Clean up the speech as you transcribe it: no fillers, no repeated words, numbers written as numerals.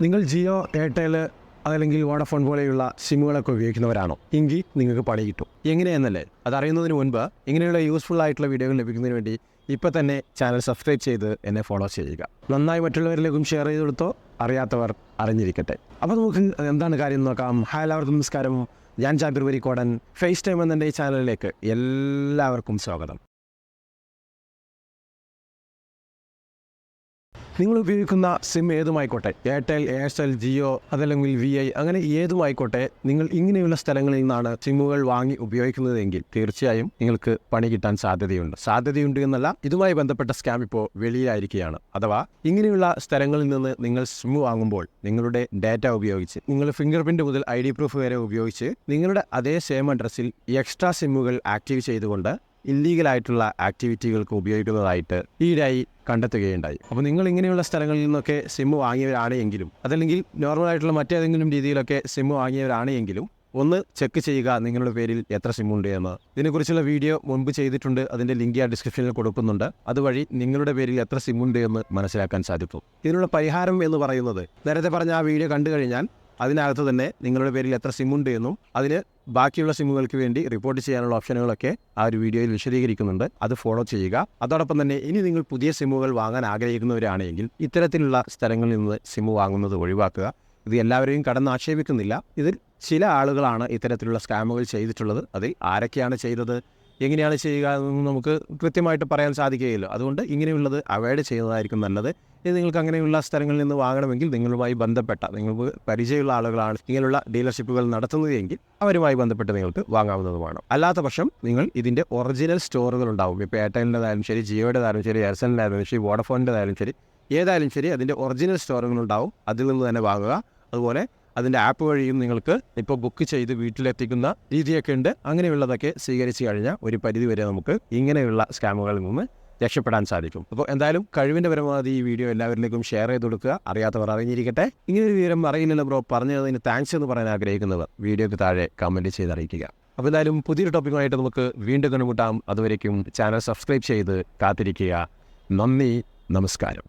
നിങ്ങൾ ജിയോ, എയർടെൽ അതല്ലെങ്കിൽ വോഡഫോൺ പോലെയുള്ള സിമ്മുകളൊക്കെ ഉപയോഗിക്കുന്നവരാണോ? എങ്കിൽ നിങ്ങൾക്ക് പണി കിട്ടും. എങ്ങനെയെന്നല്ലേ അതറിയുന്നതിന് മുൻപ് ഇങ്ങനെയുള്ള യൂസ്ഫുൾ ആയിട്ടുള്ള വീഡിയോകൾ ലഭിക്കുന്നതിന് വേണ്ടി ഇപ്പോൾ തന്നെ ചാനൽ സബ്സ്ക്രൈബ് ചെയ്ത് എന്നെ ഫോളോ ചെയ്യുക. നന്നായി മറ്റുള്ളവരിലേക്കും ഷെയർ ചെയ്ത് കൊടുത്തോ, അറിയാത്തവർ അറിഞ്ഞിരിക്കട്ടെ. അപ്പോൾ നമുക്ക് എന്താണ് കാര്യം നോക്കാം. ഹായ്, എല്ലാവർക്കും നമസ്കാരം. ഞാൻ ജാബിർ വരിക്കോടൻ. ഫേസ് ടൈം എന്നെ ഈ ചാനലിലേക്ക് എല്ലാവർക്കും സ്വാഗതം. നിങ്ങൾ ഉപയോഗിക്കുന്ന സിം ഏതുമായിക്കോട്ടെ, എയർടെൽ, എയർസെൽ, ജിയോ അതല്ലെങ്കിൽ VI അങ്ങനെ ഏതുമായിക്കോട്ടെ, നിങ്ങൾ ഇങ്ങനെയുള്ള സ്ഥലങ്ങളിൽ നിന്നാണ് സിമ്മുകൾ വാങ്ങി ഉപയോഗിക്കുന്നതെങ്കിൽ തീർച്ചയായും നിങ്ങൾക്ക് പണി കിട്ടാൻ സാധ്യതയുണ്ട് എന്നല്ല, ഇതുമായി ബന്ധപ്പെട്ട സ്കാം ഇപ്പോൾ വെളിയിലായിരിക്കുകയാണ്. അഥവാ ഇങ്ങനെയുള്ള സ്ഥലങ്ങളിൽ നിന്ന് നിങ്ങൾ സിം വാങ്ങുമ്പോൾ നിങ്ങളുടെ ഡാറ്റ ഉപയോഗിച്ച്, നിങ്ങളുടെ ഫിംഗർ പ്രിന്റ് മുതൽ ID പ്രൂഫ് വരെ ഉപയോഗിച്ച് നിങ്ങളുടെ അതേ സെയിം അഡ്രസ്സിൽ എക്സ്ട്രാ സിമ്മുകൾ ആക്റ്റീവ് ചെയ്തുകൊണ്ട് ഇല്ലീഗലായിട്ടുള്ള ആക്ടിവിറ്റികൾക്ക് ഉപയോഗിക്കുന്നതായിട്ട് ഈയിടെയായി കണ്ടെത്തുകയുണ്ടായി. അപ്പോൾ നിങ്ങൾ ഇങ്ങനെയുള്ള സ്ഥലങ്ങളിൽ നിന്നൊക്കെ സിം വാങ്ങിയവരാണ് എങ്കിലും, അതല്ലെങ്കിൽ നോർമലായിട്ടുള്ള മറ്റേതെങ്കിലും രീതിയിലൊക്കെ സിം വാങ്ങിയവരാണ് എങ്കിലും ഒന്ന് ചെക്ക് ചെയ്യുക നിങ്ങളുടെ പേരിൽ എത്ര സിമ്മുണ്ട് എന്ന്. ഇതിനെക്കുറിച്ചുള്ള വീഡിയോ മുൻപ് ചെയ്തിട്ടുണ്ട്, അതിൻ്റെ ലിങ്ക് ഞാൻ ഡിസ്ക്രിപ്ഷനിൽ കൊടുക്കുന്നുണ്ട്. അതുവഴി നിങ്ങളുടെ പേരിൽ എത്ര സിമ്മുണ്ട് എന്ന് മനസ്സിലാക്കാൻ സാധിക്കും. ഇതിനുള്ള പരിഹാരം എന്ന് പറയുന്നത്, നേരത്തെ പറഞ്ഞ ആ വീഡിയോ കണ്ടു കഴിഞ്ഞാൽ അതിനകത്ത് തന്നെ നിങ്ങളുടെ പേരിൽ എത്ര സിമ്മുണ്ട് എന്നും അതിന് ബാക്കിയുള്ള സിമ്മുകൾക്ക് വേണ്ടി റിപ്പോർട്ട് ചെയ്യാനുള്ള ഓപ്ഷനുകളൊക്കെ ആ ഒരു വീഡിയോയിൽ വിശദീകരിക്കുന്നുണ്ട്. അത് ഫോളോ ചെയ്യുക. അതോടൊപ്പം തന്നെ ഇനി നിങ്ങൾ പുതിയ സിമ്മുകൾ വാങ്ങാൻ ആഗ്രഹിക്കുന്നവരാണെങ്കിൽ ഇത്തരത്തിലുള്ള സ്ഥലങ്ങളിൽ നിന്ന് സിം വാങ്ങുന്നത് ഒഴിവാക്കുക. ഇത് എല്ലാവരെയും കടന്നാക്ഷേപിക്കുന്നില്ല. ഇതിൽ ചില ആളുകളാണ് ഇത്തരത്തിലുള്ള സ്കാമുകൾ ചെയ്തിട്ടുള്ളത്. അതിൽ ആരൊക്കെയാണ് ചെയ്തത്, എങ്ങനെയാണ് ചെയ്യുക എന്നൊന്നും നമുക്ക് കൃത്യമായിട്ട് പറയാൻ സാധിക്കുകയില്ല. അതുകൊണ്ട് ഇങ്ങനെയുള്ളത് അവോയ്ഡ് ചെയ്യുന്നതായിരിക്കും നല്ലത്. ഇത് നിങ്ങൾക്ക് അങ്ങനെയുള്ള സ്ഥലങ്ങളിൽ നിന്ന് വാങ്ങണമെങ്കിൽ നിങ്ങളുമായി ബന്ധപ്പെട്ട, നിങ്ങൾക്ക് പരിചയമുള്ള ആളുകളാണ് ഇങ്ങനെയുള്ള ഡീലർഷിപ്പുകൾ നടത്തുന്നതെങ്കിൽ അവരുമായി ബന്ധപ്പെട്ട് നിങ്ങൾക്ക് വാങ്ങാവുന്നതുമാണ്. അല്ലാത്ത പക്ഷം നിങ്ങൾ ഇതിൻ്റെ ഒറിജിനൽ സ്റ്റോറുകൾ ഉണ്ടാവും. ഇപ്പോൾ എയർടെലിൻ്റെതായാലും ശരി, ജിയോയുടേതായാലും ശരി, എയർസെല്ലിൻ്റെതായാലും ശരി, വോഡഫോണിൻ്റെതായാലും ശരി, ഏതായാലും ശരി, അതിൻ്റെ ഒറിജിനൽ സ്റ്റോറുകളുണ്ടാവും. അതിൽ നിന്ന് തന്നെ വാങ്ങുക. അതുപോലെ അതിൻ്റെ ആപ്പ് വഴിയും നിങ്ങൾക്ക് ഇപ്പോൾ ബുക്ക് ചെയ്ത് വീട്ടിലെത്തിക്കുന്ന രീതിയൊക്കെ ഉണ്ട്. അങ്ങനെയുള്ളതൊക്കെ സ്വീകരിച്ച് കഴിഞ്ഞാൽ ഒരു പരിധി വരെ നമുക്ക് ഇങ്ങനെയുള്ള സ്കാമുകളിൽ നിന്ന് രക്ഷപ്പെടാൻ സാധിക്കും. അപ്പോൾ എന്തായാലും കഴിവിൻ്റെ പരമാവധി ഈ വീഡിയോ എല്ലാവരിലേക്കും ഷെയർ ചെയ്ത് കൊടുക്കുക. അറിയാത്തവർ അറിഞ്ഞിരിക്കട്ടെ. ഇങ്ങനൊരു വിവരം അറിയില്ലല്ലോ ബ്രോ, പറഞ്ഞതിന് താങ്ക്സ് എന്ന് പറയാൻ ആഗ്രഹിക്കുന്നവർ വീഡിയോയ്ക്ക് താഴെ കമൻറ്റ് ചെയ്ത് അറിയിക്കുക. അപ്പോൾ എന്തായാലും പുതിയൊരു ടോപ്പിക്കുമായിട്ട് നമുക്ക് വീണ്ടും കണ്ടുമുട്ടാം. അതുവരേക്കും ചാനൽ സബ്സ്ക്രൈബ് ചെയ്ത് കാത്തിരിക്കുക. നന്ദി, നമസ്കാരം.